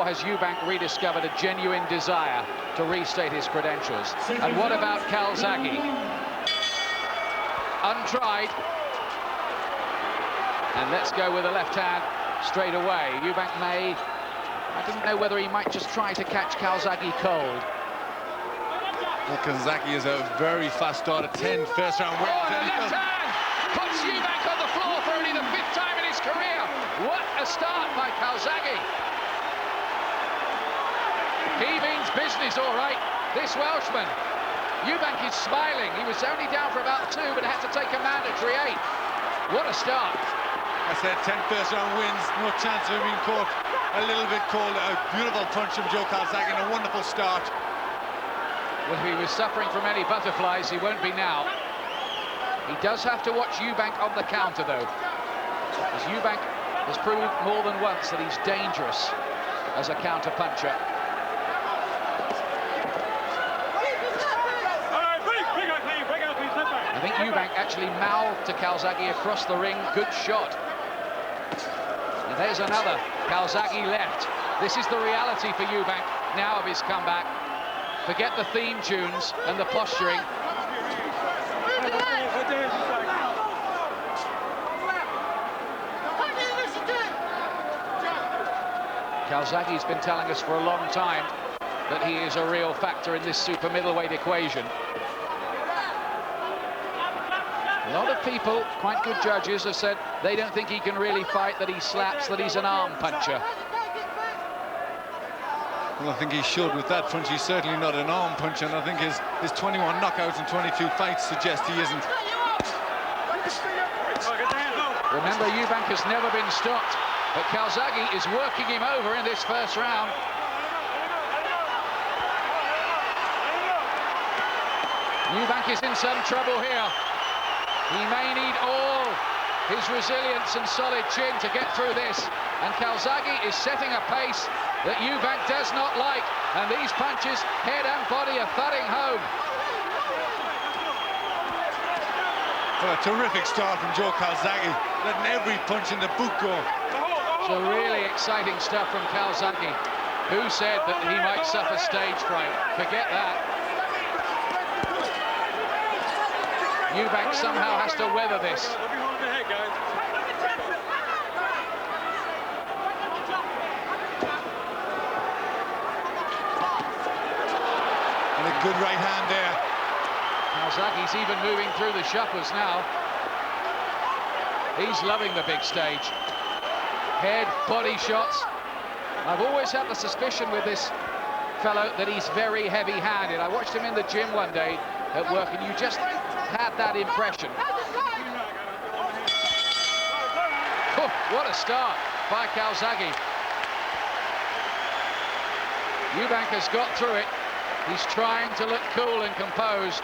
Has Eubank rediscovered a genuine desire to restate his credentials? And what about Calzaghe? Untried. And let's go with the left hand straight away. Eubank may... I didn't know whether he might just try to catch Calzaghe cold. Well, Calzaghe is a very fast starter, 10 first-round wins. Oh, and the left hand puts Eubank on the floor for only the 5th time in his career. What a start by Calzaghe. He means business, all right, this Welshman. Eubank is smiling. He was only down for about 2, but had to take a mandatory 8. What a start. I said 10 first-round wins, no chance of him being caught a little bit cold. A beautiful punch from Joe Calzaghe and a wonderful start. Well, if he was suffering from any butterflies, he won't be now. He does have to watch Eubank on the counter, though, because Eubank has proved more than once that he's dangerous as a counter-puncher. I think Eubank actually mouthed to Calzaghe across the ring. Good shot. And there's another. Calzaghe left. This is the reality for Eubank now of his comeback. Forget the theme tunes and the posturing. Calzaghe's been telling us for a long time that he is a real factor in this super middleweight equation. A lot of people, quite good judges, have said they don't think he can really fight, that he slaps, that he's an arm puncher. Well, I think he should with that punch. He's certainly not an arm puncher, and I think his 21 knockouts and 22 fights suggest he isn't. Remember, Eubank has never been stopped, but Calzaghe is working him over in this first round. Eubank is in some trouble here. He may need all his resilience and solid chin to get through this. And Calzaghe is setting a pace that Eubank does not like. And these punches, head and body, are thudding home. Well, a terrific start from Joe Calzaghe, letting every punch in the boot go. So really exciting stuff from Calzaghe. Who said that he might suffer stage fright? Forget that. Eubank somehow has to weather this. And a good right hand there. Calzaghe's even moving through the shuffles now. He's loving the big stage. Head, body shots. I've always had the suspicion with this fellow that he's very heavy-handed. I watched him in the gym one day at work, and you just had that impression. Oh, what a start by Calzaghe. Eubank has got through it. He's trying to look cool and composed.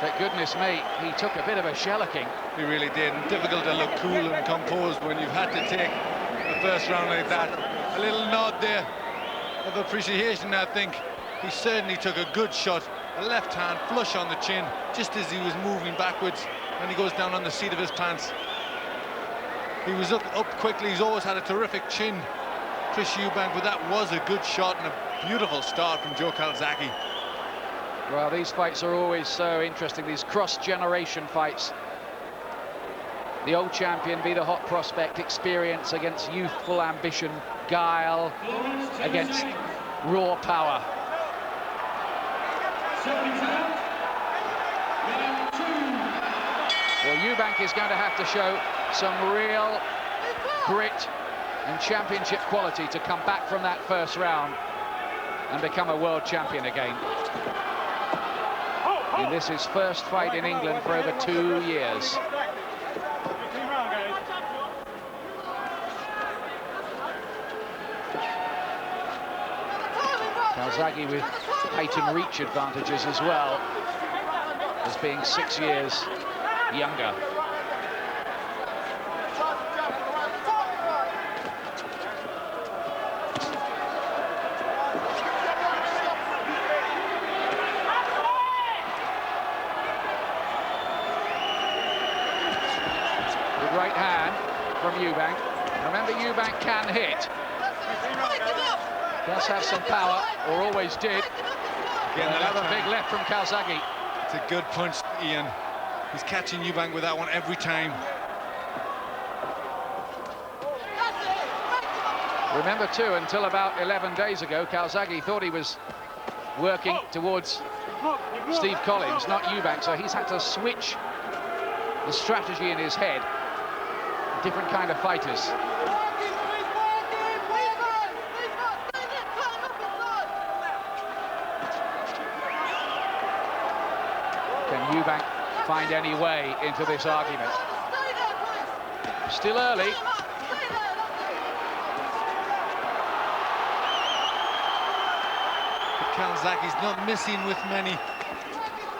But goodness me, he took a bit of a shellacking. He really did. And difficult to look cool and composed when you've had to take the first round like that. A little nod there of appreciation, I think. He certainly took a good shot. A left hand flush on the chin, just as he was moving backwards, and he goes down on the seat of his pants. He was up quickly. He's always had a terrific chin, Chris Eubank, but that was a good shot and a beautiful start from Joe Calzaghe. Well, these fights are always so interesting, these cross-generation fights. The old champion be the hot prospect, experience against youthful ambition, guile against raw power. Well, Eubank is going to have to show some real grit and championship quality to come back from that first round and become a world champion again. And this is his first fight in England for over 2 years. Calzaghe with height and reach advantages as well, as being 6 years younger. Good right hand from Eubank. Remember, Eubank can hit. Does have some power, or always did. Again, Another big left from Calzaghe. It's a good punch, Ian. He's catching Eubank with that one every time. Remember too, until about 11 days ago, Calzaghe thought he was working towards Steve Collins, not Eubank, so he's had to switch the strategy in his head. Different kind of fighters. Can Eubank find any way into this argument? Still early. Calzaghe's not missing with many.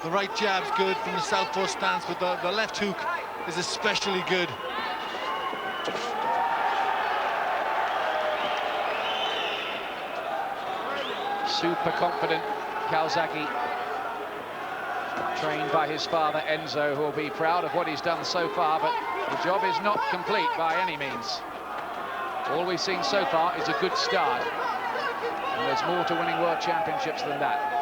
The right jab's good from the southpaw stance, but the left hook is especially good. Super confident Calzaghe, trained by his father Enzo, who will be proud of what he's done so far, but the job is not complete by any means. All we've seen so far is a good start, and there's more to winning world championships than that.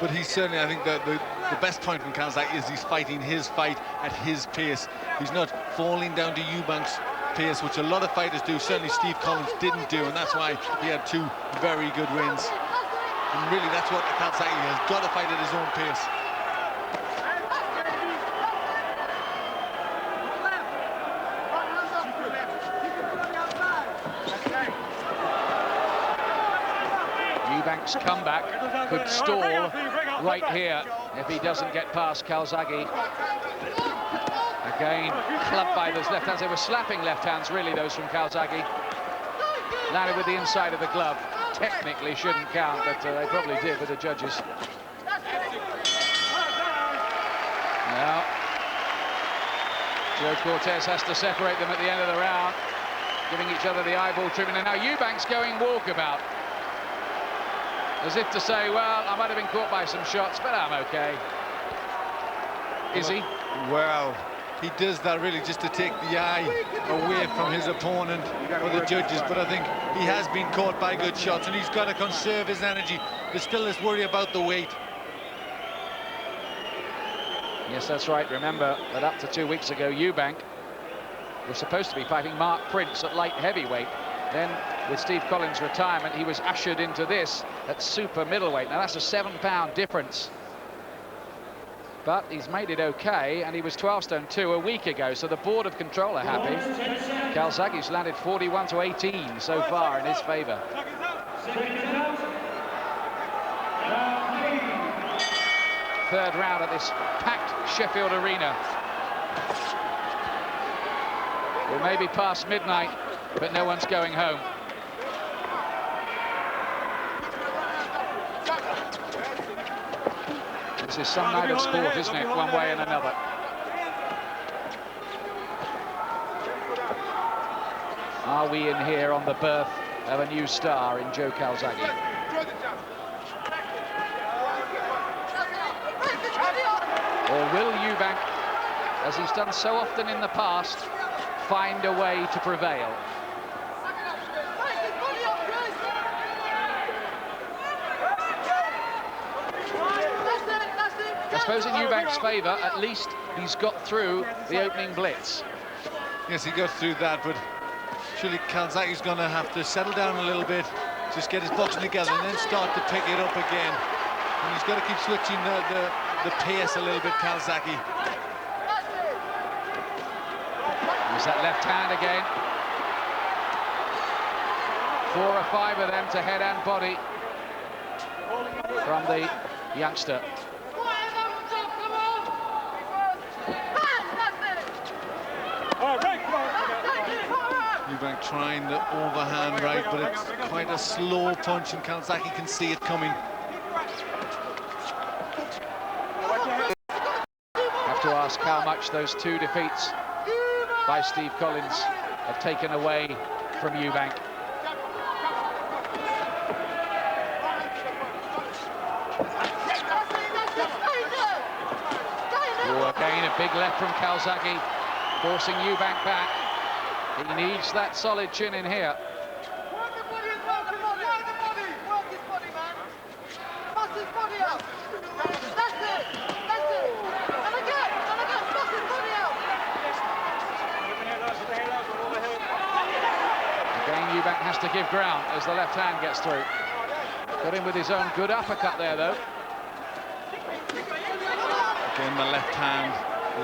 But he's certainly, I think, the best point from Calzaghe is he's fighting his fight at his pace. He's not falling down to Eubank's pace, which a lot of fighters do. Certainly Steve Collins didn't do, and that's why he had two very good wins. And really, that's what Calzaghe has got to fight at his own pace. Eubank's comeback could stall right here if he doesn't get past Calzaghe. Again, clubbed by those left hands. They were slapping left hands, really, those from Calzaghe. Landed with the inside of the glove. Technically shouldn't count, but they probably did with the judges. Now, Joe Cortez has to separate them at the end of the round, giving each other the eyeball treatment. And now Eubank's going walkabout, as if to say, well, I might have been caught by some shots, but I'm okay. Is he? Well, he does that really just to take the eye away from his opponent or the judges, but I think he has been caught by good shots, and he's got to conserve his energy. There's still this worry about the weight. Yes, that's right. Remember that up to 2 weeks ago, Eubank was supposed to be fighting Mark Prince at light heavyweight. Then, with Steve Collins' retirement, he was ushered into this at super middleweight. Now, that's a 7-pound difference. But he's made it okay, and he was 12 stone 2 a week ago, so the board of control are happy. Calzaghe's landed 41-18 so far in his favor. Third round at this packed Sheffield arena. Well, maybe past midnight, but no one's going home. This is some night of sport, isn't it? One way and another. Are we in here on the birth of a new star in Joe Calzaghe? Or will Eubank, as he's done so often in the past, find a way to prevail? I suppose in Eubank's favour, at least he's got through the opening blitz. Yes, he got through that, but surely Calzaghe's going to have to settle down a little bit, just get his boxing together, and then start to pick it up again. And he's got to keep switching the pace a little bit, Calzaghe. There's that left hand again. 4 or 5 of them to head and body from the youngster. Eubank trying the overhand right, but it's quite a slow punch, and Calzaghe can see it coming. Have to ask how much those 2 defeats by Steve Collins have taken away from Eubank. Oh, again, a big left from Calzaghe, forcing Eubank back. He needs that solid chin in here. Again, Eubank has to give ground as the left hand gets through. Got him with his own good uppercut there, though. Again, the left hand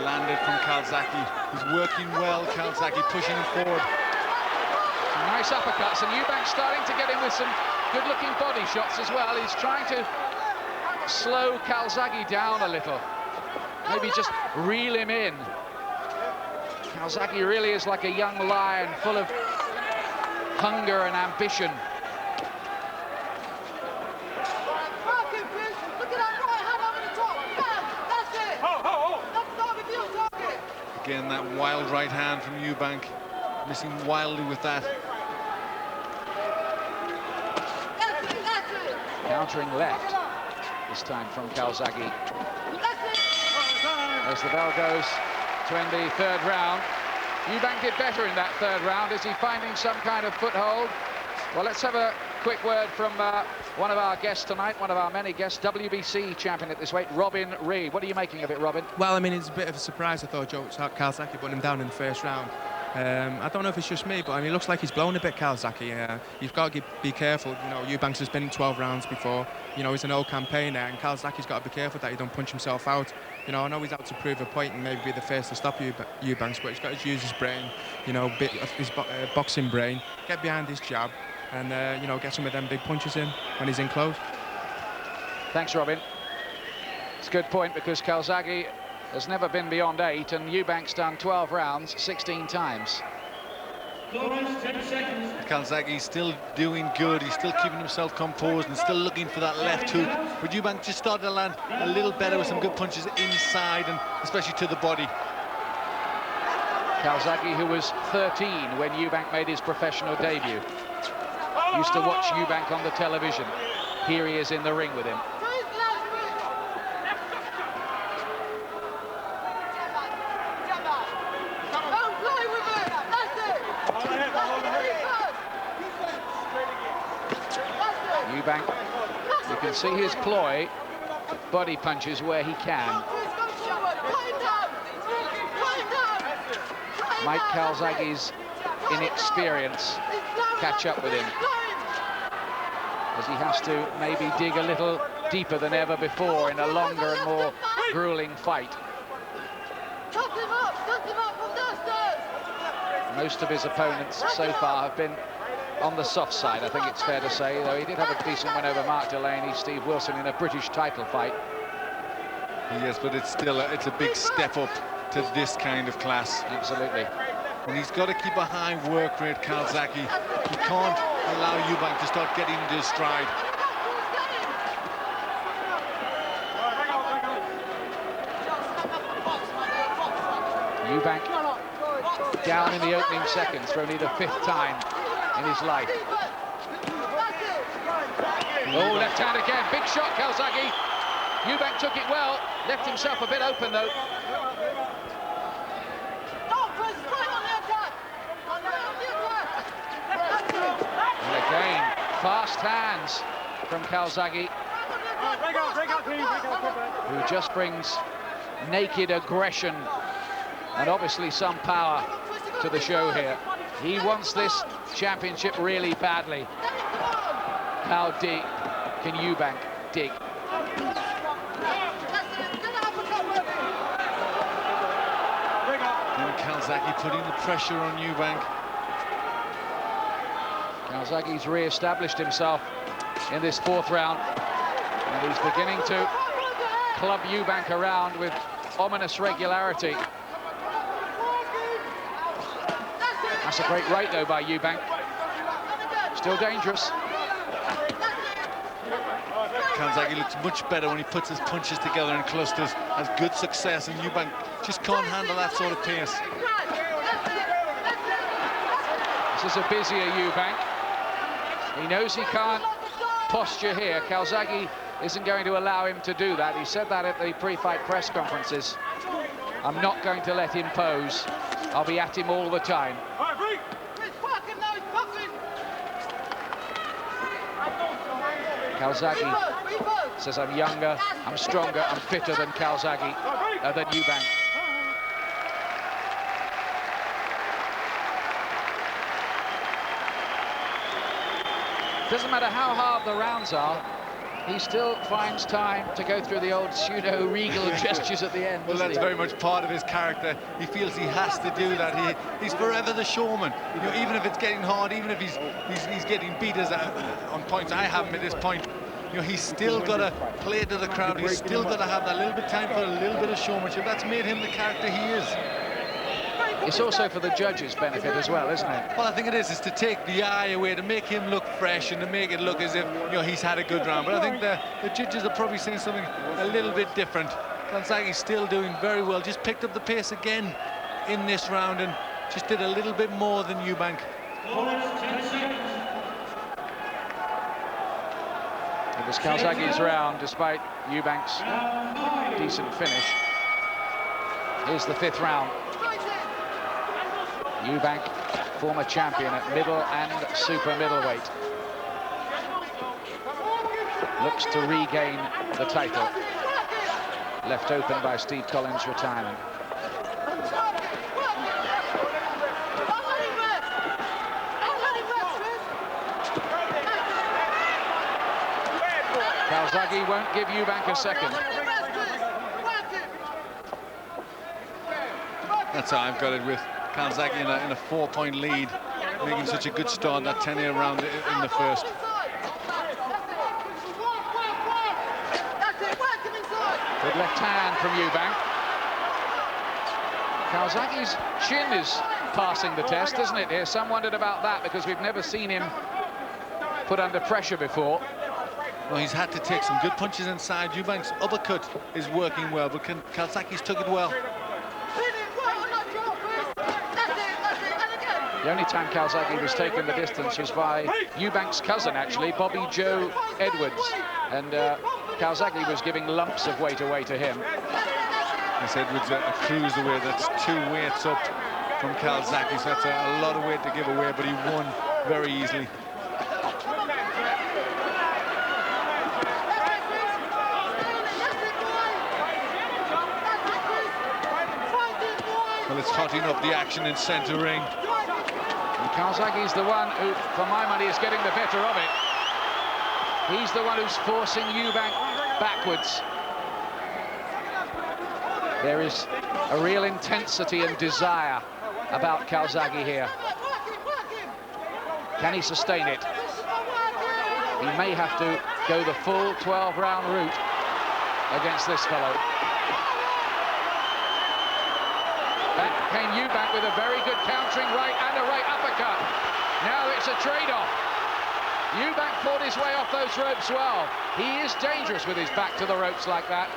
landed from Calzaghe. He's working well, Calzaghe pushing him forward. Some nice uppercuts, and Eubank's starting to get in with some good-looking body shots as well. He's trying to slow Calzaghe down a little. Maybe just reel him in. Calzaghe really is like a young lion, full of hunger and ambition. Again, that wild right hand from Eubank, missing wildly with that. Countering left, this time from Calzaghe. As the bell goes to end the third round. Eubank did better in that third round. Is he finding some kind of foothold? Well, let's have a quick word from one of our guests tonight, one of our many guests, WBC champion at this weight, Robin Reid. What are you making of it, Robin? Well, I mean, it's a bit of a surprise. I thought Calzaghe put him down in the first round. I don't know if it's just me, but I mean, it looks like he's blown a bit, Calzaghe. You've got to be careful. You know, Eubanks has been in 12 rounds before. You know, he's an old campaigner, and Calzaghe's got to be careful that he don't punch himself out. You know, I know he's out to prove a point and maybe be the first to stop Eubanks, but he's got to use his brain, you know, bit of his boxing brain, get behind his jab, and, you know, get some of them big punches in when he's in close. Thanks, Robin. It's a good point, because Calzaghe has never been beyond 8, and Eubank's done 12 rounds 16 times. Calzaghe's still doing good. He's still keeping himself composed and still looking for that left hook. But Eubank just started to land a little better with some good punches inside, and especially to the body. Calzaghe, who was 13 when Eubank made his professional debut. Used to watch Eubank on the television. Here he is in the ring with him. Eubank, you can see his ploy, body punches where he can. Mike Calzaghe's inexperience catch up with him, as he has to maybe dig a little deeper than ever before in a longer and more grueling fight. Most of his opponents so far have been on the soft side, I think it's fair to say, though he did have a decent win over Mark Delaney, Steve Wilson in a British title fight. Yes, but it's still it's a big step up to this kind of class. Absolutely. And he's got to keep a high work rate, Calzaghe. He can't allow Eubank to start getting into his stride. Eubank down in the opening seconds for only the 5th time in his life. Oh, left hand again, big shot, Calzaghe. Eubank took it well, left himself a bit open though. And again, fast hands from Calzaghe, who just brings naked aggression and obviously some power to the show here. He wants this championship really badly. How deep can Eubank dig? And Calzaghe putting the pressure on Eubank. Calzaghe's re-established himself in this 4th round, and he's beginning to club Eubank around with ominous regularity. That's a great right, though, by Eubank. Still dangerous. Calzaghe looks much better when he puts his punches together in clusters, has good success, and Eubank just can't handle that sort of pace. This is a busier Eubank. He knows he can't posture here. Calzaghe isn't going to allow him to do that. He said that at the pre-fight press conferences. I'm not going to let him pose. I'll be at him all the time. Calzaghe says, I'm younger, I'm stronger, I'm fitter than Calzaghe, than Eubank. Doesn't matter how hard the rounds are, he still finds time to go through the old pseudo-regal gestures at the end. Well, that's very much part of his character. He feels he has to do that. He's forever the showman. You know, even if it's getting hard, even if he's getting beat on points. I have him at this point. You know, he's still got to play to the crowd. He's still got to have that little bit of time for a little bit of showmanship. That's made him the character he is. It's also for the judges' benefit as well, isn't it? Well, I think it is. It's to take the eye away, to make him look fresh and to make it look as if, you know, he's had a good round. But I think the judges are probably saying something a little bit different. Calzaghe's still doing very well. Just picked up the pace again in this round and just did a little bit more than Eubank. It was Calzaghe's round, despite Eubank's decent finish. Here's the 5th round. Eubank, former champion at middle and super middleweight, looks to regain the title, left open by Steve Collins' retirement. Calzaghe won't give Eubank a second. That's how I've got it with Calzaghe in a 4-point lead, making such a good start that 10-year round in the first. Good left hand from Eubank. Calzaghe's chin is passing the test, isn't it? Some wondered about that because we've never seen him put under pressure before. Well, he's had to take some good punches inside. Eubank's uppercut is working well, but Calzaghe's took it well. The only time Calzaghe was taken the distance was by Eubank's cousin, actually, Bobby Joe Edwards. And Calzaghe was giving lumps of weight away to him. This Edwards a cruiserweight, that's 2 weights up from Calzaghe, so that's a lot of weight to give away, but he won very easily. Well, it's hotting up the action in centre ring. And Calzaghe's the one who, for my money, is getting the better of it. He's the one who's forcing Eubank backwards. There is a real intensity and desire about Calzaghe here. Can he sustain it? He may have to go the full 12-round route against this fellow. Back came Eubank with a very good countering right and a right uppercut. Now it's a trade-off. Eubank fought his way off those ropes well. He is dangerous with his back to the ropes like that.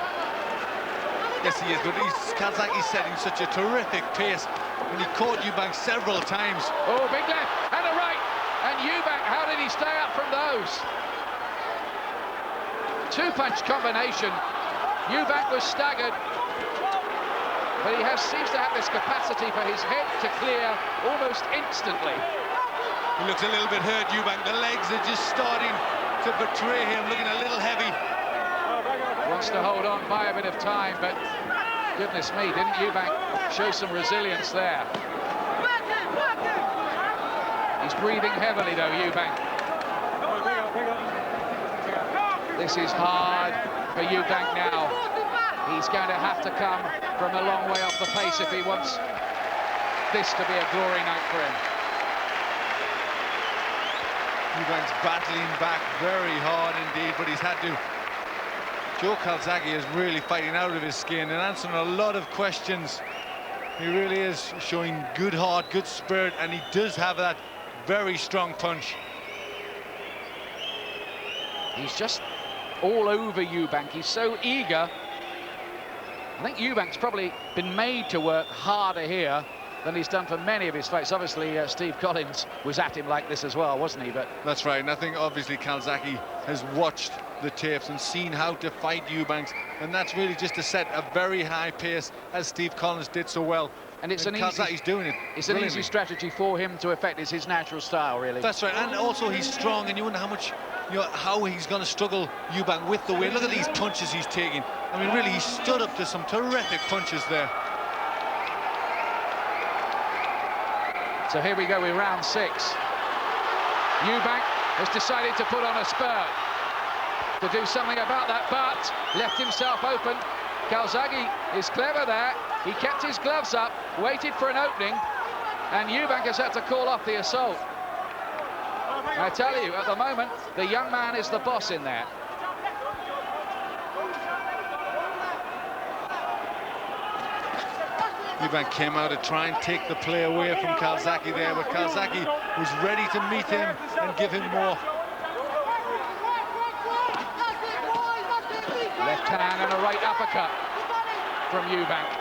Yes, he is, but Calzaghe's setting such a terrific pace, and he caught Eubank several times. Oh, big left and a right. And Eubank, how did he stay up from those? 2-punch combination. Eubank was staggered. But he seems to have this capacity for his head to clear almost instantly. He looks a little bit hurt, Eubank. The legs are just starting to betray him, looking a little heavy. Wants to hold on by a bit of time, but goodness me, didn't Eubank show some resilience there? He's breathing heavily, though, Eubank. This is hard for Eubank now. He's going to have to come from a long way off the pace if he wants this to be a glory night for him. Eubank's battling back very hard indeed, but he's had to. Joe Calzaghe is really fighting out of his skin and answering a lot of questions. He really is showing good heart, good spirit, and he does have that very strong punch. He's just all over Eubank. He's so eager. I think Eubank's probably been made to work harder here than he's done for many of his fights. Obviously, Steve Collins was at him like this as well, wasn't he? But that's right, and I think obviously Calzaghe has watched the tapes and seen how to fight Eubank, and that's really just to set a very high pace, as Steve Collins did so well And it's an Calzaghe's doing it. It's an easy strategy for him to effect. It's his natural style, really. That's right, and also he's strong, and you wonder how much, how he's going to struggle, Eubank, with the weight. Look at these punches he's taking. I mean, really, he stood up to some terrific punches there. So here we go with round 6. Eubank has decided to put on a spur to do something about that, but left himself open. Calzaghe is clever there. He kept his gloves up, waited for an opening, and Eubank has had to call off the assault. I tell you, at the moment, the young man is the boss in there. Eubank came out to try and take the play away from Calzaghe there, but Calzaghe was ready to meet him and give him more. Left hand and a right uppercut from Eubank.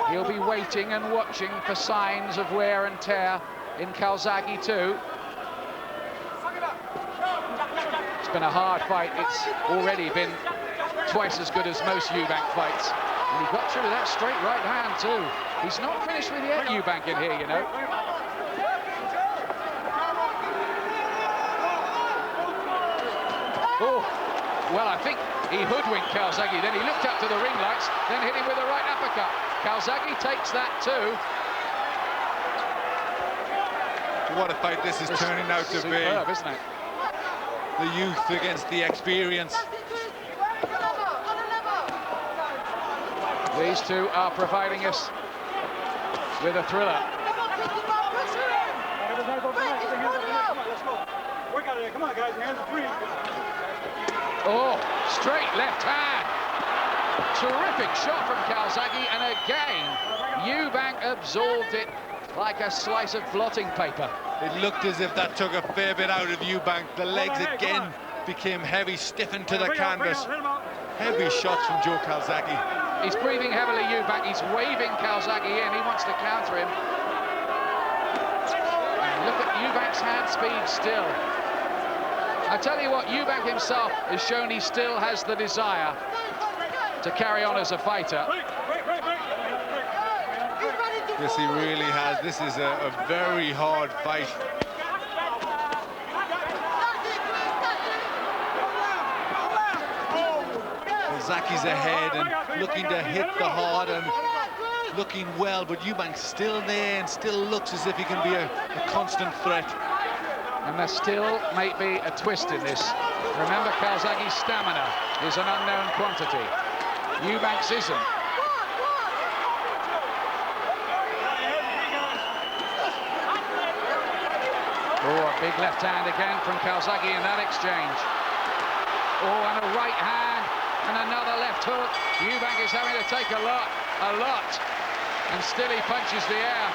He'll be waiting and watching for signs of wear and tear in Calzaghe too. It's been a hard fight. It's already been twice as good as most Eubank fights. And he got through that straight right hand too. He's not finished with yet, Eubank, in here, you know. Oh, well, I think he hoodwinked Calzaghe. Then he looked up to the ring lights, then hit him with a right uppercut. Calzaghe takes that too. What a fight this is turning out to be. Superb, isn't it? The youth against the experience. These two are providing us with a thriller. Come on, guys, hands free. Oh, straight left hand. Terrific shot from Calzaghe, and again, Eubank absorbed it like a slice of blotting paper. It looked as if that took a fair bit out of Eubank. The legs again became heavy, stiffened to the canvas. Heavy shots from Joe Calzaghe. He's breathing heavily, Eubank. He's waving Calzaghe in. He wants to counter him. And look at Eubank's hand speed still. I tell you what, Eubank himself has shown he still has the desire to carry on as a fighter. Yes, he really has. This is a very hard fight. Calzaghe's ahead and looking to hit the hard and looking well, but Eubank's still there and still looks as if he can be a constant threat. And there still may be a twist in this. Remember, Calzaghe's stamina is an unknown quantity. Eubank's isn't. Oh, a big left hand again from Calzaghe in that exchange. Oh, and a right hand and another left hook. Eubank is having to take a lot. And still he punches the air.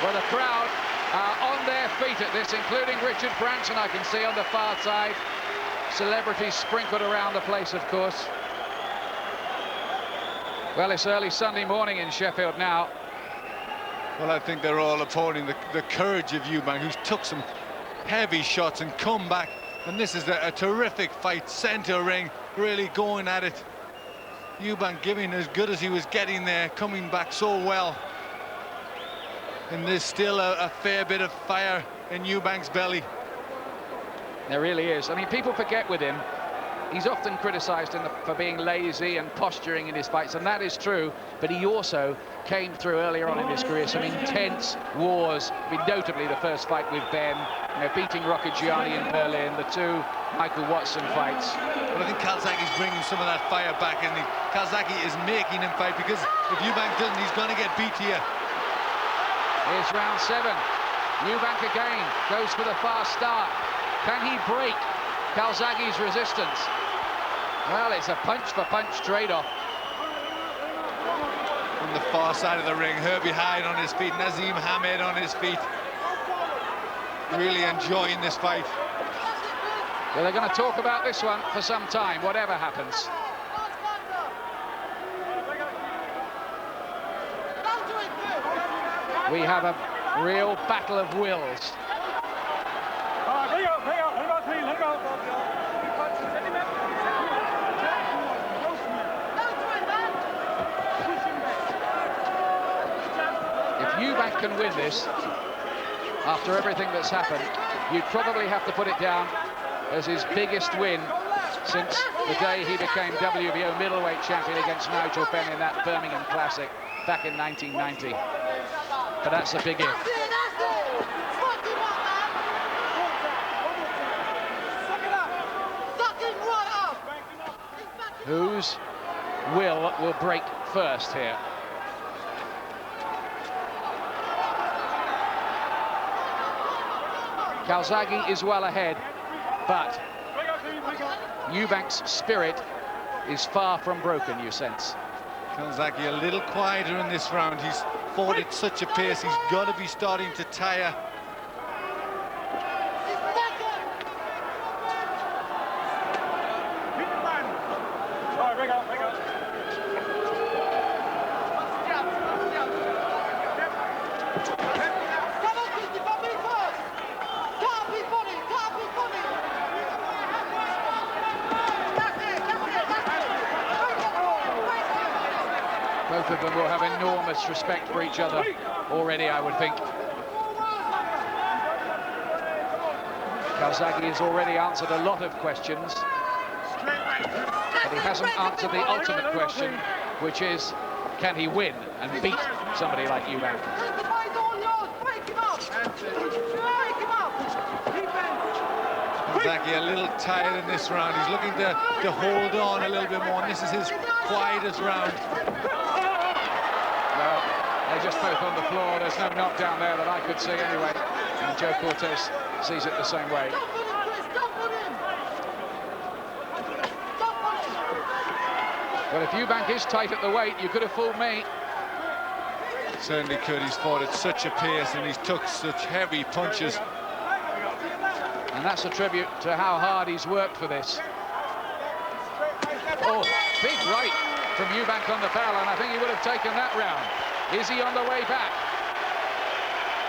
Well, the crowd are on their feet at this, including Richard Branson, I can see on the far side. Celebrities sprinkled around the place, of course. Well, it's early Sunday morning in Sheffield now. Well, I think they're all applauding the courage of Eubank, who's took some heavy shots and come back. And this is a terrific fight, centre ring, really going at it. Eubank giving as good as he was getting there, coming back so well. And there's still a fair bit of fire in Eubank's belly. There really is. I mean, people forget with him, he's often criticised for being lazy and posturing in his fights, and that is true, but he also came through earlier on in his career some intense wars. I mean, notably the first fight with Ben, beating Rocchigiani in Berlin, the two Michael Watson fights. But I think Calzaghe's bringing some of that fire back, and Calzaghe is making him fight, because if Eubank doesn't, he's going to get beat here. Here's round 7. Eubank again goes for the fast start. Can he break Calzaghe's resistance? Well, it's a punch-for-punch trade-off. On the far side of the ring, Herbie Hyde on his feet, Nazim Hamed on his feet. Really enjoying this fight. Well, they're going to talk about this one for some time, whatever happens. We have a real battle of wills. If Eubank can win this, after everything that's happened, you'd probably have to put it down as his biggest win since the day he became WBO middleweight champion against Nigel Benn in that Birmingham Classic back in 1990. But that's a big if. Whose will break first here? Calzaghe is well ahead, but Eubank's spirit is far from broken, you sense. Calzaghe a little quieter in this round. He's fought at such a pace, he's got to be starting to tire. Both of them will have enormous respect for each other already, I would think. Calzaghe has already answered a lot of questions, but he hasn't answered the ultimate question, which is, can he win and beat somebody like Eubank? Calzaghe a little tired in this round. He's looking to hold on a little bit more, and this is his quietest round. Well, they're just both on the floor. There's no knockdown there that I could see anyway. And Joe Cortez sees it the same way. Well, if Eubank is tight at the weight, you could have fooled me. Certainly could. He's fought at such a pace and he's took such heavy punches. And that's a tribute to how hard he's worked for this. Oh, big right from Eubank on the foul, and I think he would have taken that round. Is he on the way back?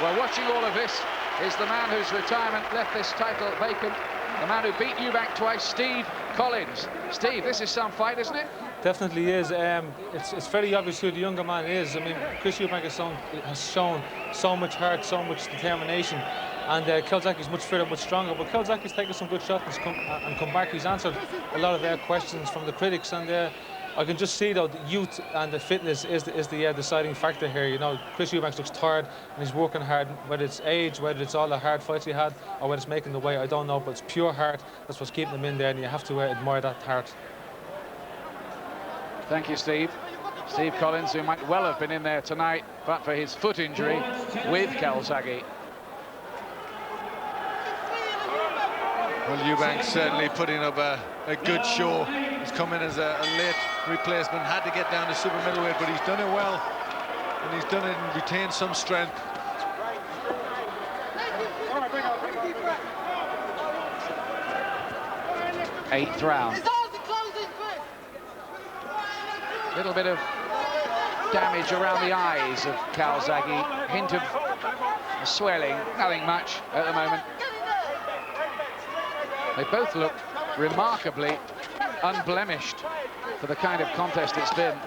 Well, watching all of this is the man whose retirement left this title vacant, the man who beat Eubank twice, Steve Collins. Steve, this is some fight, isn't it? Definitely is. It's very obvious who the younger man is. I mean, Chris Eubank has shown so much heart, so much determination, and Calzaghe is much fitter, much stronger. But Calzaghe's taken some good shots and come back. He's answered a lot of their questions from the critics, and I can just see, though, the youth and the fitness is the deciding factor here. You know, Chris Eubank looks tired and he's working hard. Whether it's age, whether it's all the hard fights he had, or whether it's making the weight, I don't know. But it's pure heart. That's what's keeping him in there, and you have to admire that heart. Thank you, Steve. Steve Collins, who might well have been in there tonight, but for his foot injury with Calzaghe. Well, Eubank certainly putting up a good show. He's come in as a late replacement, had to get down to super middleweight, but he's done it well, and he's done it and retained some strength. Eighth round. Little bit of damage around the eyes of Calzaghe. Hint of swelling, nothing much at the moment. They both look remarkably unblemished for the kind of contest it's been.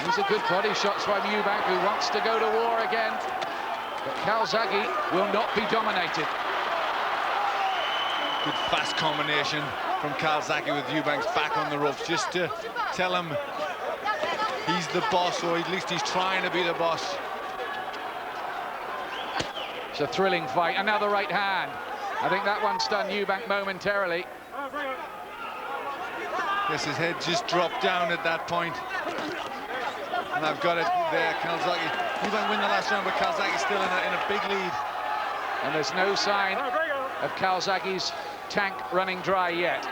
These are good body shots from Eubank, who wants to go to war again. But Calzaghe will not be dominated. Good fast combination from Calzaghe with Eubank's back on the ropes, just to tell him he's the boss, or at least he's trying to be the boss. It's a thrilling fight. Another right hand. I think that one stunned Eubank momentarily. Yes, his head just dropped down at that point. And I've got it there, Calzaghe. Eubank win the last round, but Calzaghe's still in a big lead. And there's no sign of Calzaghe's tank running dry yet.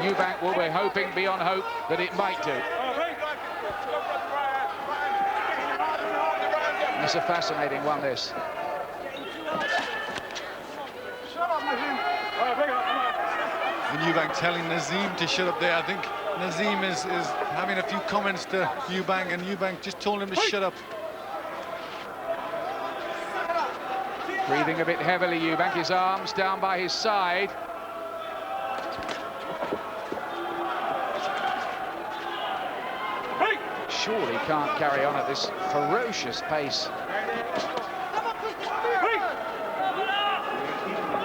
Eubank will be hoping beyond hope that it might do. It's a fascinating one, this. And Eubank telling Nazim to shut up there. I think Nazim is having a few comments to Eubank, and Eubank just told him to shut up. Breathing a bit heavily, Eubank, his arms down by his side. surely can't carry on at this ferocious pace.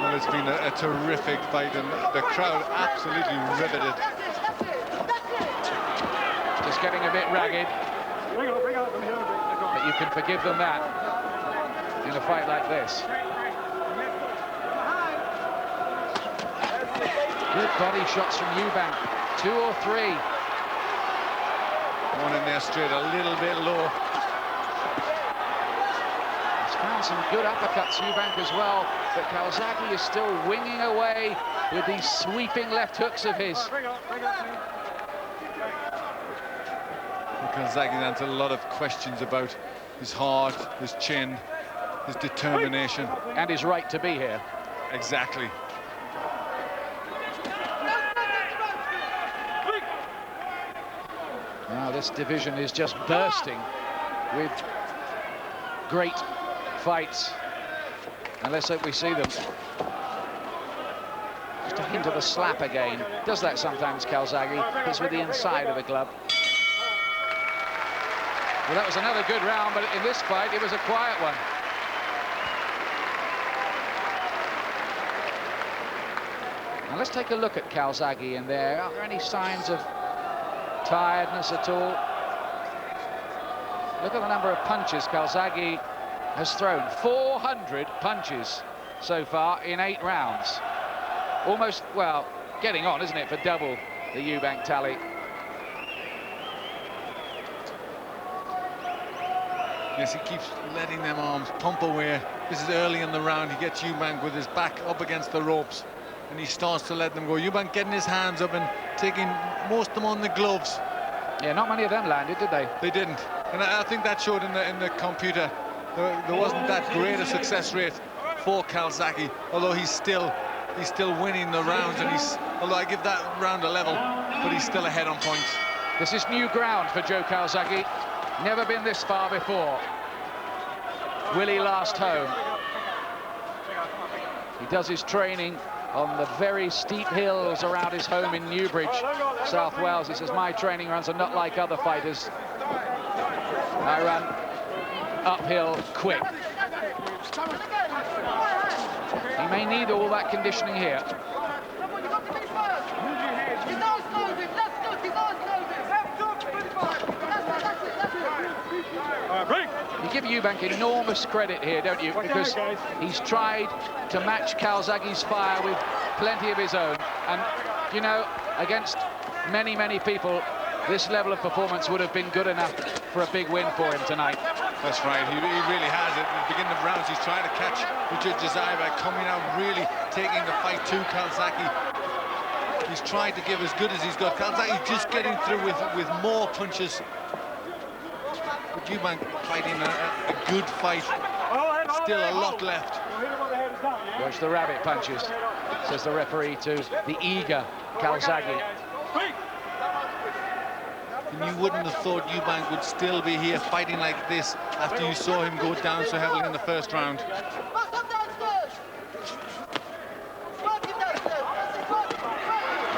Well, it's been a terrific fight, and the crowd absolutely riveted. Just getting a bit ragged, but you can forgive them that in a fight like this. Good body shots from Eubank, 2 or 3. One in there straight, a little bit low. He's found some good uppercuts, Eubank, as well, but Calzaghe is still winging away with these sweeping left hooks of his. Calzaghe answered a lot of questions about his heart, his chin, his determination. And his right to be here. Exactly. Now this division is just bursting with great fights. And let's hope we see them. Just a hint of a slap again. Does that sometimes, Calzaghe. Hits with the inside of the glove. Well, that was another good round, but in this fight, it was a quiet one. Now let's take a look at Calzaghe in there. Are there any signs of tiredness at all? Look at the number of punches Calzaghe has thrown. 400 punches so far in 8 rounds. Almost, well, getting on, isn't it, for double the Eubank tally. Yes, he keeps letting them arms pump away. This is early in the round. He gets Eubank with his back up against the ropes, and he starts to let them go. Eubank getting his hands up and taking most of them on the gloves. Yeah, not many of them landed, did they? They didn't, and I think that showed in the computer. There wasn't that great a success rate for Calzaghe, although he's still winning the rounds, and although I give that round a level, but he's still ahead on points. This is new ground for Joe Calzaghe. Never been this far before. Will he last home? He does his training on the very steep hills around his home in Newbridge, South Wales. He says, my training runs are not like other fighters. I run uphill quick. He may need all that conditioning here. You give Eubank enormous credit here, don't you? Because he's tried to match Calzaghe's fire with plenty of his own. And, you know, against many, many people, this level of performance would have been good enough for a big win for him tonight. That's right, he really has. At the beginning of rounds, he's trying to catch the judge's eye by coming out, really taking the fight to Calzaghe. He's tried to give as good as he's got. Calzaghe just getting through with more punches. But Eubank fighting a good fight. Still a lot left. Watch the rabbit punches, says the referee to the eager Calzaghe. And you wouldn't have thought Eubank would still be here fighting like this after you saw him go down so heavily in the first round.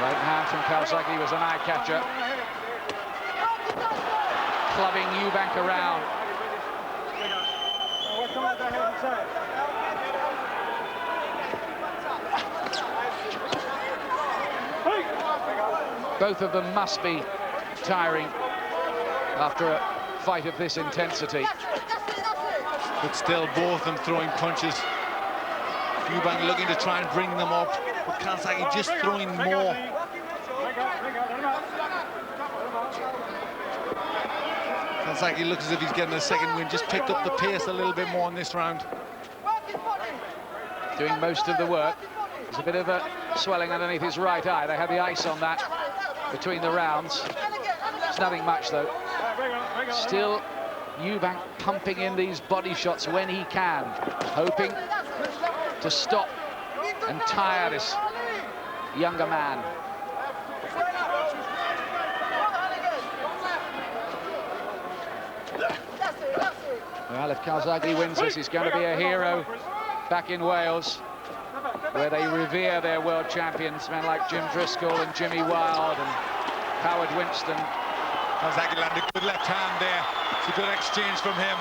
Right hand from Calzaghe was an eye-catcher. Clubbing Eubank around. Both of them must be tiring after a fight of this intensity. But still, both of them throwing punches. Eubank looking to try and bring them up, but Calzaghe just throwing more. Calzaghe looks as if he's getting a second win, just picked up the pace a little bit more in this round. Doing most of the work. There's a bit of a swelling underneath his right eye. They had the ice on that between the rounds. It's nothing much, though. Still, Eubank pumping in these body shots when he can, hoping to stop and tire this younger man. Well, if Calzaghe wins this, he's going to be a hero back in Wales, where they revere their world champions, men like Jim Driscoll and Jimmy Wild and Howard Winston. Calzaghe landed a good left hand there. It's a good exchange from him.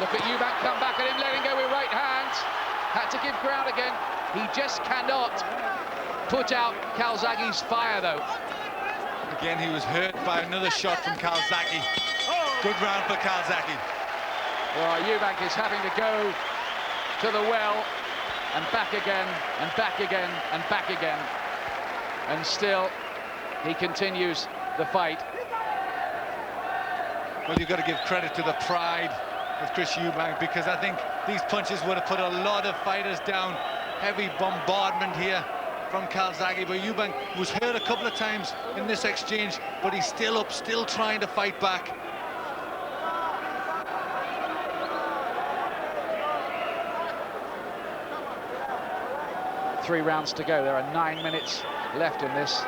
Look at Eubank come back at him, letting go with right hand. Had to give ground again. He just cannot put out Calzaghe's fire, though. Again, he was hurt by another shot from Calzaghe. Good round for Calzaghe. Well, Eubank is having to go to the well and back again and back again and back again. And still, he continues the fight. Well, you've got to give credit to the pride of Chris Eubank, because I think these punches would have put a lot of fighters down. Heavy bombardment here from Calzaghe, but Eubank was hurt a couple of times in this exchange, but he's still up, still trying to fight back. Three rounds to go. There are 9 minutes left in this,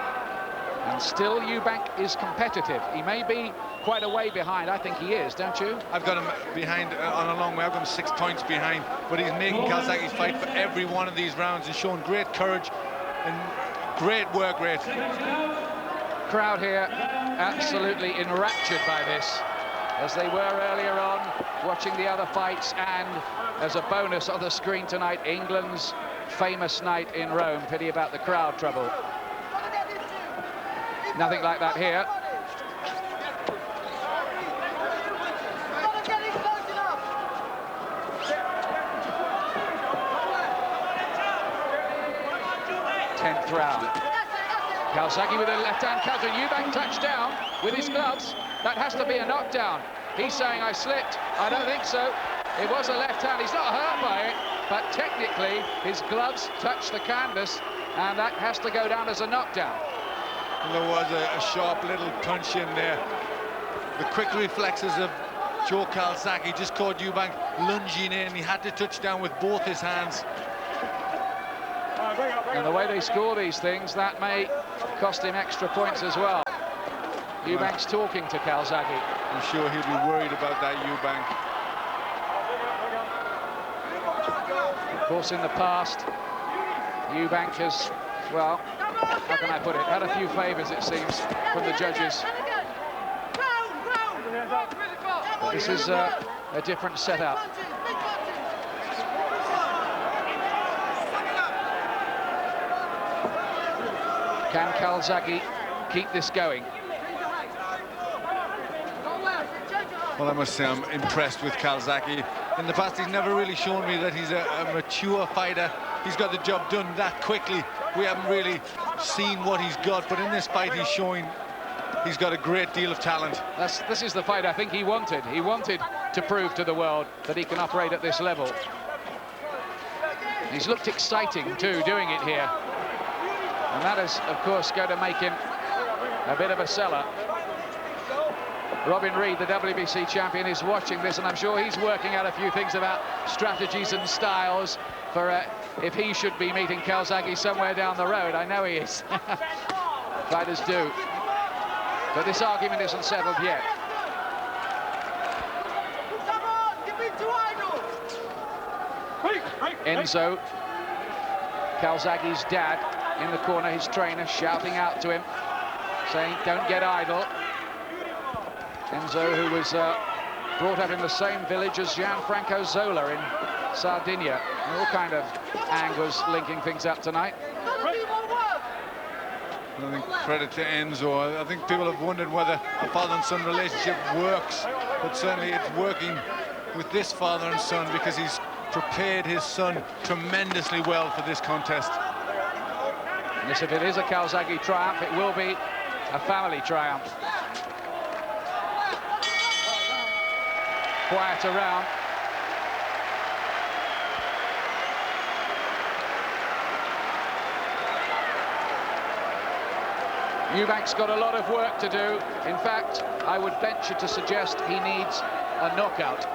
and still Eubank is competitive. He may be quite a way behind. I think he is, don't you? I've got him behind on a long way. I've got him 6 points behind, but he's making Calzaghe fight for every one of these rounds and showing great courage and great work rate. Crowd here absolutely enraptured by this, as they were earlier on watching the other fights, and as a bonus on the screen tonight, England's famous night in Rome. Pity about the crowd trouble. Nothing like that here. Tenth round. Calzaghe with a left-hand counter. Eubank touched down with his gloves. That has to be a knockdown. He's saying, I slipped. I don't think so. It was a left hand. He's not hurt by it, but technically his gloves touched the canvas, and that has to go down as a knockdown. And there was a sharp little punch in there. The quick reflexes of Joe Calzaghe just caught Eubank lunging in. He had to touch down with both his hands. And the way they score these things, that may cost him extra points as well. Eubank's talking to Calzaghe. I'm sure he'll be worried about that, Eubank. Of course, in the past, Eubank has, well, how can I put it, had a few favours, it seems, from the judges. But this is a different setup. Can Calzaghe keep this going? Well, I must say I'm impressed with Calzaghe. In the past, he's never really shown me that he's a mature fighter. He's got the job done that quickly. We haven't really seen what he's got, but in this fight, he's showing he's got a great deal of talent. This is the fight I think he wanted. He wanted to prove to the world that he can operate at this level. He's looked exciting, too, doing it here. And that is, of course, going to make him a bit of a seller. Robin Reid, the WBC champion, is watching this, and I'm sure he's working out a few things about strategies and styles for if he should be meeting Calzaghe somewhere down the road. I know he is. Fighters do. But this argument isn't settled yet. Enzo, Calzaghe's dad, in the corner, his trainer, shouting out to him, saying, don't get idle. Enzo, who was brought up in the same village as Gianfranco Zola in Sardinia. All kind of angles linking things up tonight. I think credit to Enzo. I think people have wondered whether a father and son relationship works, but certainly it's working with this father and son, because he's prepared his son tremendously well for this contest. And if it is a Calzaghe triumph, it will be a family triumph. Quiet around. Eubank's got a lot of work to do. In fact, I would venture to suggest he needs a knockout.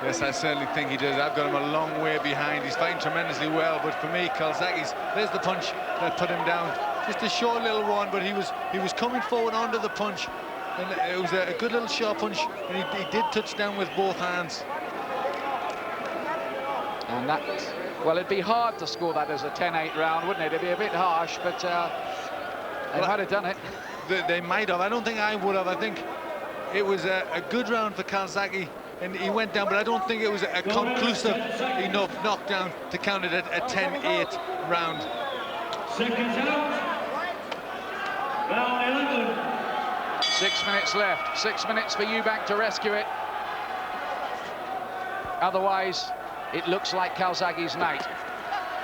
Yes, I certainly think he does. I've got him a long way behind. He's fighting tremendously well, but for me, there's the punch that put him down. Just a short little one, but he was coming forward onto the punch. And it was a good little sharp punch, and he did touch down with both hands. And that, well, it'd be hard to score that as a 10-8 round, wouldn't it? It'd be a bit harsh, but they might have done it. they might have. I don't think I would have. I think it was a good round for Calzaghe, and he went down, but I don't think it was a conclusive enough knockdown to count it a 10-8 round. Seconds out. Round 11. 6 minutes left. 6 minutes for Eubank to rescue it. Otherwise, it looks like Calzaghe's night.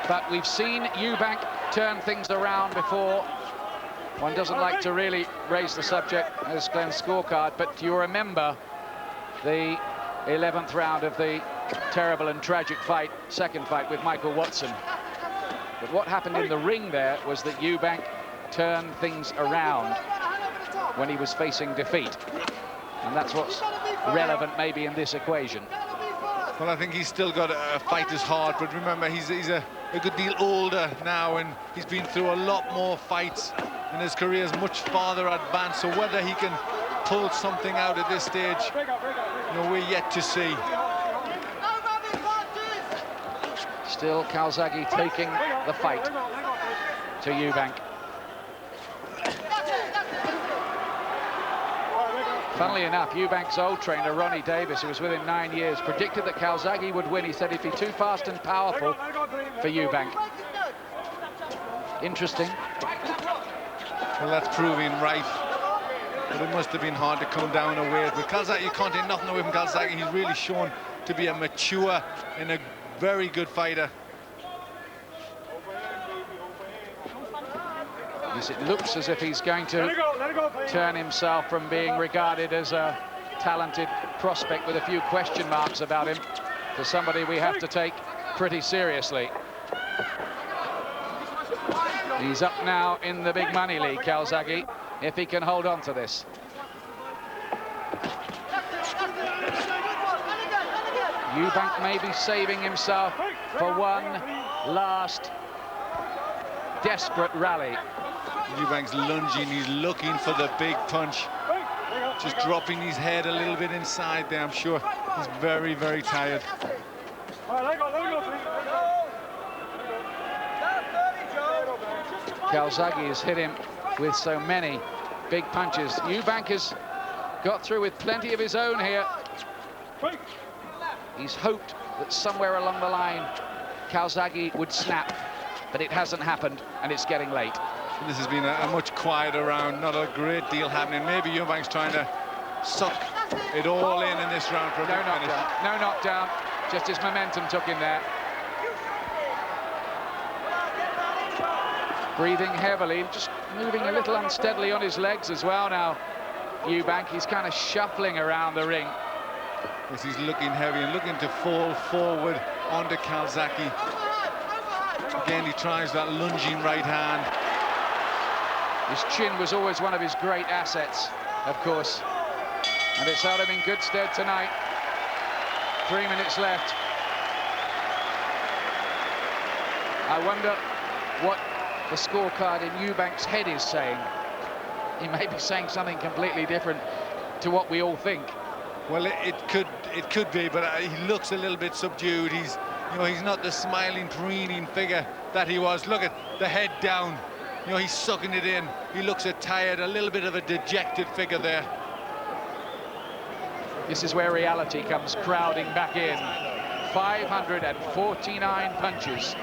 But we've seen Eubank turn things around before. One doesn't like to really raise the subject as Glenn's scorecard, but you remember the 11th round of the terrible and tragic fight, second fight with Michael Watson. But what happened in the ring there was that Eubank turned things around when he was facing defeat. And that's what's relevant maybe in this equation. Well, I think he's still got a fighter's heart, but remember, he's a good deal older now, and he's been through a lot more fights, and his career is much farther advanced. So whether he can pull something out at this stage, you know, we're yet to see. Still Calzaghe taking the fight to Eubank. Funnily enough, Eubank's old trainer, Ronnie Davis, who was with him 9 years, predicted that Calzaghe would win. He said he'd be too fast and powerful for Eubank. Interesting. Well, that's proving right. But it must have been hard to come down away. But Calzaghe, you can't take nothing away from Calzaghe. He's really shown to be a mature and a very good fighter. Yes, it looks as if he's going to turn himself from being regarded as a talented prospect with a few question marks about him to somebody we have to take pretty seriously. He's up now in the big money league, Calzaghe, if he can hold on to this. Eubank may be saving himself for one last desperate rally. Eubank's lunging, he's looking for the big punch. Just dropping his head a little bit inside there, I'm sure. He's very, very tired. Calzaghe has hit him with so many big punches. Eubank has got through with plenty of his own here. He's hoped that somewhere along the line Calzaghe would snap, but it hasn't happened, and it's getting late. This has been a much quieter round, not a great deal happening. Maybe Eubank's trying to suck it all in this round for a big finish. No knockdown, just his momentum took him there. Breathing heavily, just moving a little unsteadily on his legs as well now. Eubank, he's kind of shuffling around the ring. Yes, he's looking heavy and looking to fall forward onto Calzaghe. Again, he tries that lunging right hand. His chin was always one of his great assets, of course, and it's held him in good stead tonight. 3 minutes left. I wonder what the scorecard in Eubank's head is saying. He may be saying something completely different to what we all think. Well, it could be, but he looks a little bit subdued. He's not the smiling, preening figure that he was. Look at the head down. You know, he's sucking it in. He looks tired, a little bit of a dejected figure there. This is where reality comes crowding back in. 549 punches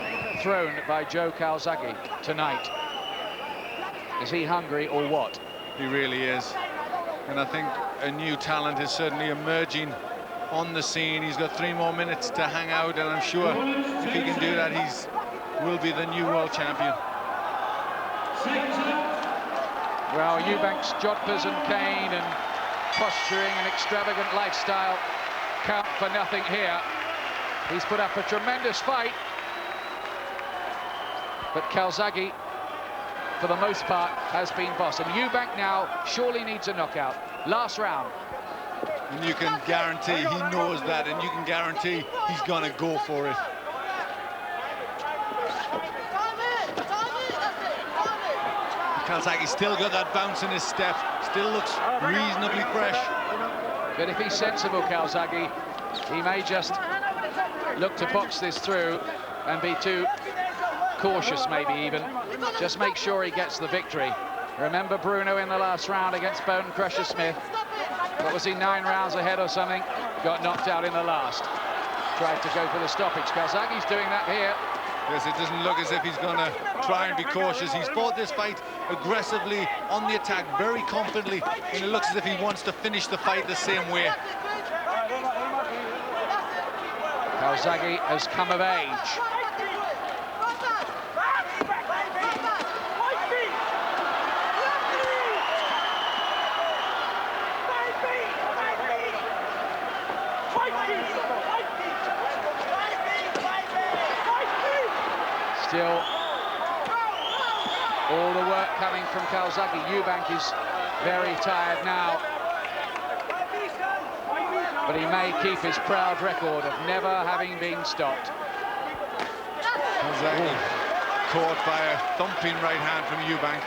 thrown by Joe Calzaghe tonight. Is he hungry or what? He really is. And I think a new talent is certainly emerging on the scene. He's got 3 more minutes to hang out, and I'm sure if he can do that, will be the new world champion. Well, Eubank's jodhpurs and cane and posturing and extravagant lifestyle count for nothing here. He's put up a tremendous fight, but Calzaghe, for the most part, has been boss. And Eubank now surely needs a knockout. Last round. And you can guarantee he knows that, and you can guarantee he's going to go for it. Calzaghe's still got that bounce in his step, still looks reasonably fresh. But if he's sensible, Calzaghe, he may just look to box this through and be too cautious, maybe even. Just make sure he gets the victory. Remember Bruno in the last round against Bone Crusher Smith? What was he, 9 rounds ahead or something? Got knocked out in the last. Tried to go for the stoppage. Calzaghe's doing that here. Yes, it doesn't look as if he's going to try and be cautious. He's fought this fight aggressively, on the attack, very confidently, and it looks as if he wants to finish the fight the same way. Calzaghe has come of age. Still, all the work coming from Calzaghe. Eubank is very tired now, but he may keep his proud record of never having been stopped. Calzaghe caught by a thumping right hand from Eubank.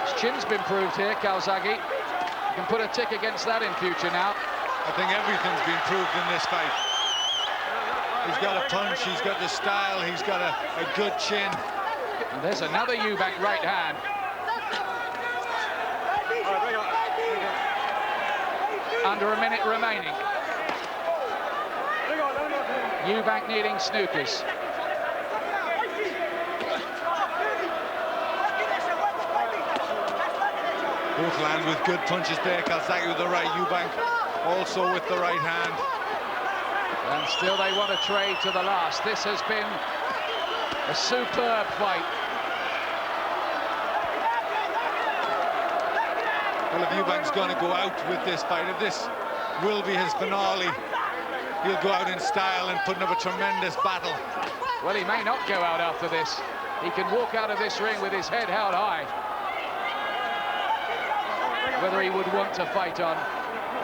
His chin's been proved here, Calzaghe. You can put a tick against that in future now. I think everything's been proved in this fight. He's got a punch, he's got the style, he's got a good chin. And there's another Eubank right hand. Under a minute remaining. Eubank needing snookers. Both land with good punches there. Calzaghe with the right, Eubank also with the right hand. And still they want to trade to the last. This has been a superb fight. Well, if Eubank's going to go out with this fight, if this will be his finale, he'll go out in style and putting up a tremendous battle. Well, he may not go out after this. He can walk out of this ring with his head held high. Whether he would want to fight on.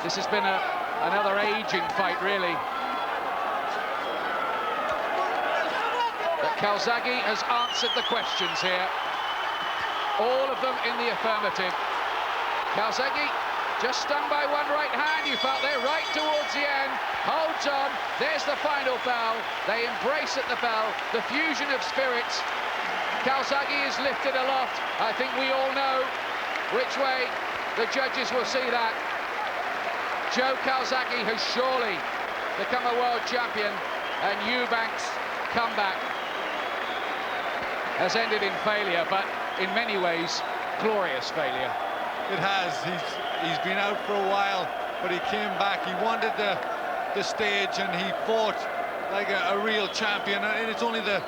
This has been another aging fight, really. But Calzaghe has answered the questions here. All of them in the affirmative. Calzaghe just stung by one right hand, you felt there, right towards the end. Holds on, there's the final bell. They embrace at the bell, the fusion of spirits. Calzaghe is lifted aloft. I think we all know which way the judges will see that. Joe Calzaghe has surely become a world champion, and Eubank's comeback has ended in failure, but in many ways, glorious failure. It has. He's been out for a while, but he came back. He wanted the stage, and he fought like a real champion. And it's only the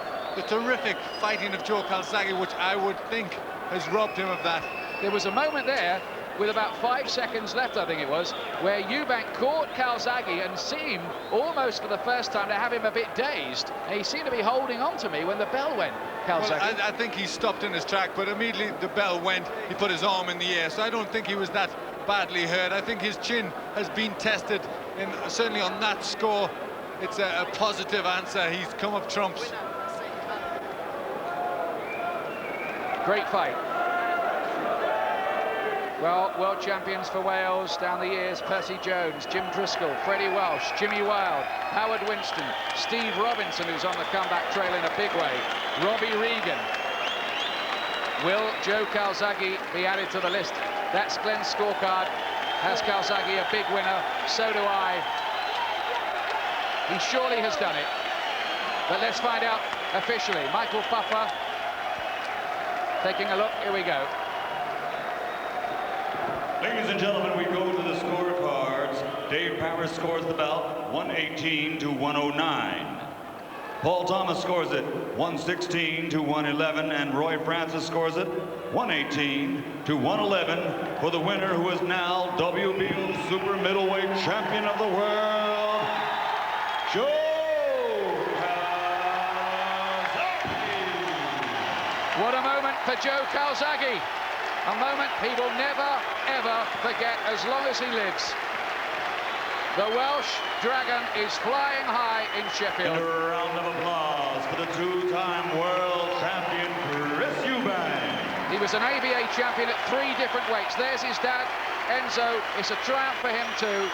terrific fighting of Joe Calzaghe, which I would think has robbed him of that. There was a moment there, with about 5 seconds left, I think it was, where Eubank caught Calzaghe and seemed almost for the first time to have him a bit dazed. And he seemed to be holding on to me when the bell went, Calzaghe. Well, I think he stopped in his track, but immediately the bell went, he put his arm in the air. So I don't think he was that badly hurt. I think his chin has been tested, and certainly on that score, it's a positive answer. He's come up trumps. Great fight. Well, world champions for Wales down the years: Percy Jones, Jim Driscoll, Freddie Welsh, Jimmy Wilde, Howard Winston, Steve Robinson, who's on the comeback trail in a big way, Robbie Regan. Will Joe Calzaghe be added to the list? That's Glenn's scorecard. Has Calzaghe a big winner? So do I. He surely has done it. But let's find out officially. Michael Puffer taking a look. Here we go. Ladies and gentlemen, we go to the scorecards. Dave Powers scores the bout 118 to 109. Paul Thomas scores it 116 to 111, and Roy Francis scores it 118 to 111 for the winner, who is now WBO super middleweight champion of the world, Joe Calzaghe. What a moment for Joe Calzaghe. A moment he will never, ever forget as long as he lives. The Welsh Dragon is flying high in Sheffield. And a round of applause for the two-time world champion, Chris Eubank. He was an ABA champion at 3 different weights. There's his dad, Enzo. It's a triumph for him too,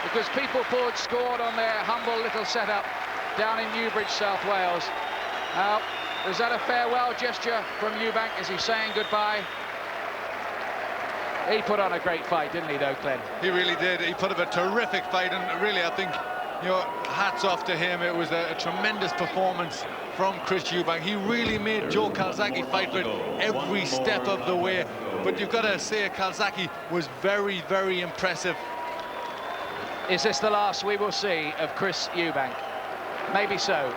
because People Forge scored on their humble little setup down in Newbridge, South Wales. Now, is that a farewell gesture from Eubank? Is he saying goodbye? He put on a great fight, didn't he, though, Glenn? He really did. He put up a terrific fight, and really, I think, you know, hats off to him. It was a tremendous performance from Chris Eubank. He really made Joe Calzaghe fight for it every step of the way. But you've got to say, Calzaghe was very, very impressive. Is this the last we will see of Chris Eubank? Maybe so.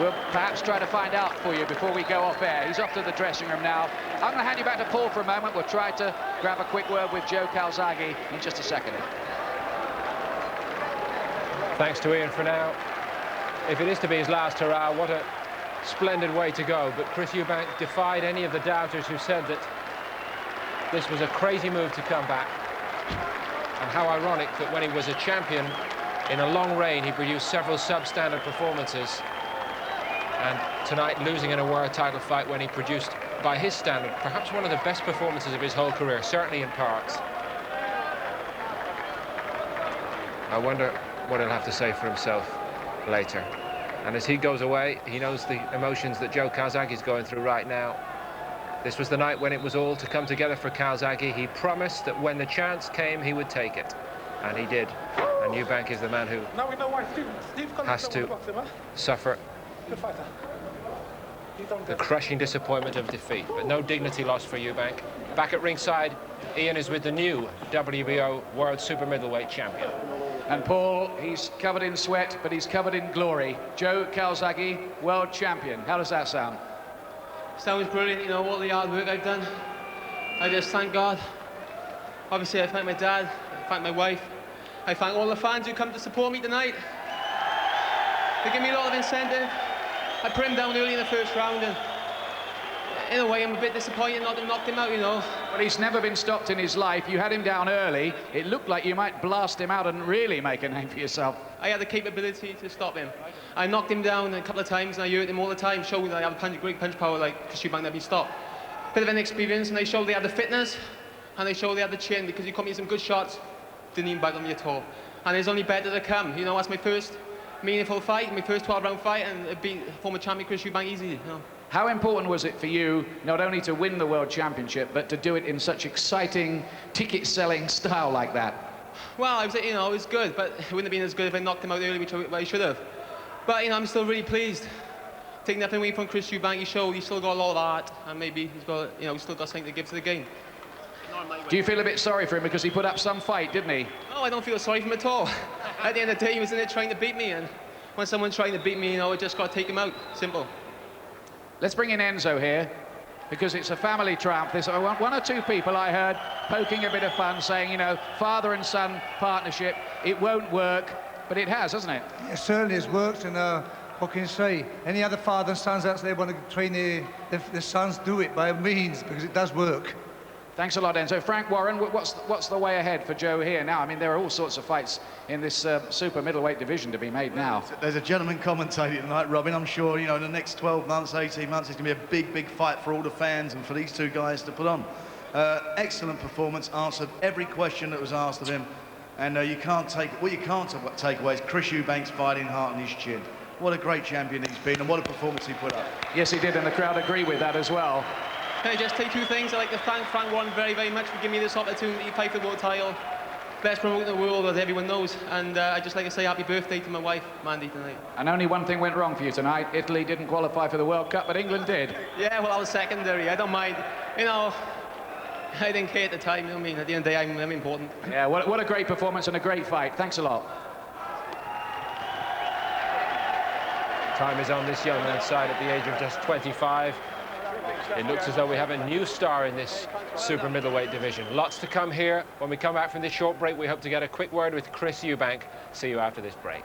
We'll perhaps try to find out for you before we go off air. He's off to the dressing room now. I'm going to hand you back to Paul for a moment. We'll try to grab a quick word with Joe Calzaghe in just a second. Thanks to Ian for now. If it is to be his last hurrah, what a splendid way to go. But Chris Eubank defied any of the doubters who said that this was a crazy move to come back. And how ironic that when he was a champion in a long reign, he produced several substandard performances. And tonight, losing in a world title fight when he produced, by his standard, perhaps one of the best performances of his whole career, certainly in parts. I wonder what he'll have to say for himself later. And as he goes away, he knows the emotions that Joe Calzaghe is going through right now. This was the night when it was all to come together for Calzaghe. He promised that when the chance came, he would take it. And he did. And Eubank is the man who has to suffer the crushing disappointment of defeat. But no dignity lost for Eubank. Back at ringside, Ian is with the new WBO World Super Middleweight Champion. And Paul, he's covered in sweat, but he's covered in glory. Joe Calzaghe, World Champion. How does that sound? Sounds brilliant, you know, all the hard work I've done. I just thank God. Obviously, I thank my dad, I thank my wife. I thank all the fans who come to support me tonight. They give me a lot of incentive. I put him down early in the first round, and in a way, I'm a bit disappointed not to knock him out, you know. But he's never been stopped in his life. You had him down early. It looked like you might blast him out and really make a name for yourself. I had the capability to stop him. I knocked him down a couple of times, and I hurt him all the time, showing that I have a great punch power like Chris Eubank, never been stopped. Bit of inexperience, and they showed they had the fitness, and they showed they had the chin, because he caught me some good shots, didn't even bite on me at all. And there's only better to come. You know, that's my first meaningful fight, my first 12-round fight, and beat former champion Chris Eubank easily. You know. How important was it for you not only to win the World Championship, but to do it in such exciting, ticket-selling style like that? Well, I was, you know, it was good, but it wouldn't have been as good if I knocked him out early, which I should have. But, you know, I'm still really pleased. Taking nothing away from Chris Eubank, he showed he's still got a lot of art, and maybe he's got, you know, he's still got something to give to the game. Do you feel a bit sorry for him because he put up some fight, didn't he? No, I don't feel sorry for him at all. At the end of the day, he was in there trying to beat me, and when someone's trying to beat me, you know, I just got to take him out. Simple. Let's bring in Enzo here, because it's a family triumph. There's one or two people I heard poking a bit of fun, saying, you know, father and son partnership, it won't work, but it has, hasn't it? It certainly has worked, and what can you say? Any other father and sons out there want to train their sons, do it by all means, because it does work. Thanks a lot, Enzo. Frank Warren, what's the way ahead for Joe here now? I mean, there are all sorts of fights in this super middleweight division to be made now. There's a gentleman commentating tonight, Robin. I'm sure, you know, in the next 12 months, 18 months, it's going to be a big, big fight for all the fans and for these two guys to put on. Excellent performance, answered every question that was asked of him. And what you can't take away is Chris Eubank's fighting heart and his chin. What a great champion he's been, and what a performance he put up. Yes, he did, and the crowd agree with that as well. Can I just take two things? I'd like to thank Frank Warren very, very much for giving me this opportunity to fight for the world title. Best promoter in the world, as everyone knows. And I'd just like to say happy birthday to my wife, Mandy, tonight. And only one thing went wrong for you tonight. Italy didn't qualify for the World Cup, but England did. Yeah, well, I was secondary. I don't mind. You know, I didn't care at the time. You know what I mean? At the end of the day, I'm important. Yeah, what a great performance and a great fight. Thanks a lot. Time is on this young man's side at the age of just 25. It looks as though we have a new star in this super middleweight division. Lots to come here. When we come back from this short break, we hope to get a quick word with Chris Eubank. See you after this break.